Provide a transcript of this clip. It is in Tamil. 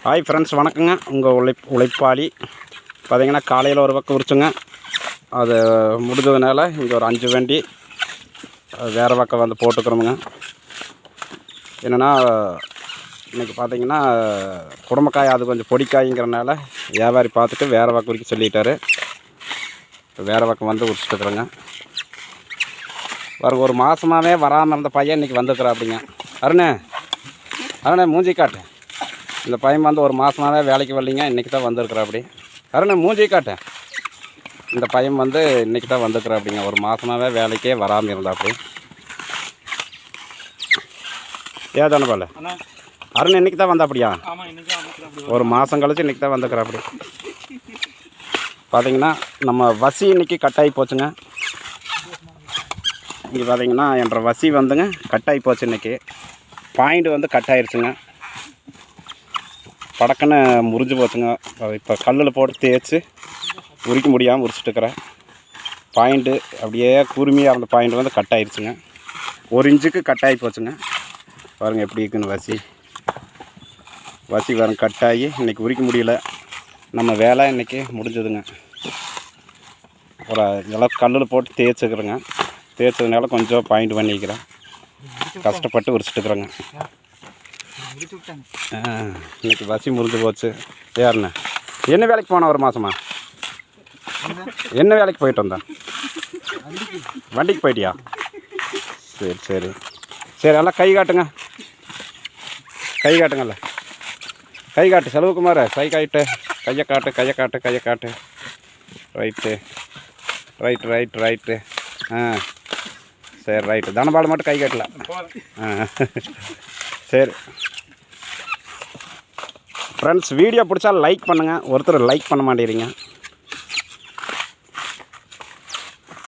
ஹாய் ஃப்ரெண்ட்ஸ், வணக்கங்க. உங்கள் உழைப்பாளி பார்த்தீங்கன்னா காலையில் ஒரு பக்கம் உரிச்சுங்க. அது முடிஞ்சதுனால இங்கே ஒரு 5 வண்டி வேறு பக்கம் வந்து போட்டுக்கிறோமுங்க. என்னென்னா இன்றைக்கி பார்த்தீங்கன்னா குடும்பக்காய் அது கொஞ்சம் பொடிக்காய்ங்கிறனால வியாபாரி பார்த்துட்டு வேறு பக்கம் உரிக்க சொல்லிட்டாரு. வேறு பக்கம் வந்து உரிச்சிட்டுக்கிறோங்க. ஒரு மாதமாகவே வராமல் இருந்த பையன் இன்றைக்கி வந்துருக்குறா அப்படிங்க. அருணே மூஞ்சி காட்டு. இந்த பையன் வந்து ஒரு மாதமாகவே வேலைக்கு வரலிங்க, இன்றைக்கி தான் வந்திருக்குறா அப்படி. அருணே மூஞ்சி காட்டு. இந்த பையன் வந்து இன்றைக்கி தான் வந்துருக்குறா அப்படிங்க. ஒரு மாதமாகவே வேலைக்கே வராமல் இருந்தா அப்படி. ஏதான பால் அருண் இன்றைக்கி தான் வந்தா அப்படியா? ஒரு மாதம் கழிச்சு இன்றைக்கி தான் வந்துருக்குறா அப்படி. பார்த்தீங்கன்னா நம்ம வசி இன்றைக்கி கட்டாகி போச்சுங்க. இங்கே பார்த்தீங்கன்னா என்ற வசி வந்துங்க கட்டாகி போச்சு. இன்றைக்கி பாயிண்ட் வந்து கட் ஆயிடுச்சுங்க. படக்குன்னு முறிஞ்சு போச்சுங்க. இப்போ கல்லில் போட்டு தேய்ச்சி உரிக்க முடியாமல் உரிச்சிட்டுருக்கிறேன். பாயிண்ட்டு அப்படியே குறுமையாக இருந்த பாயிண்ட் வந்து கட் ஆயிடுச்சுங்க. 1 இன்ச்சுக்கு கட் ஆகி போச்சுங்க. பாருங்கள் எப்படி இருக்குன்னு வசி வரும் கட்டாகி இன்றைக்கி உரிக்க முடியல. நம்ம வேலை இன்றைக்கி முடிஞ்சதுங்க. ஒரு இதெல்லாம் கல்லில் போட்டு தேய்ச்சிக்கிறேங்க. தேய்ச்சதுனால கொஞ்சம் பாயிண்ட் பண்ணிக்கிறேன். கஷ்டப்பட்டு உரிச்சிட்டுக்கிறேங்க. இன்றைக்கி வசி முறிஞ்சு போச்சு. யாருண்ணே என்ன வேலைக்கு போனேன்? ஒரு மாதமா என்ன வேலைக்கு போயிட்டு வந்தேன்? வண்டிக்கு போயிட்டியா? சரி சரி சரி. எல்லாம் கை காட்டுங்க. கை காட்டுங்கல்ல. கை காட்டு செலவுக்குமார். கை காட்டு. கையை காட்டு. கையை காட்டு. கையை காட்டு. ரைட்டு. சரி ரைட்டு. தனபால் மட்டும் கை காட்டல. சரி ஃப்ரெண்ட்ஸ், வீடியோ பிடிச்சா லைக் பண்ணுங்கள். ஒருத்தர் லைக் பண்ண மாட்டேங்கிறீங்க.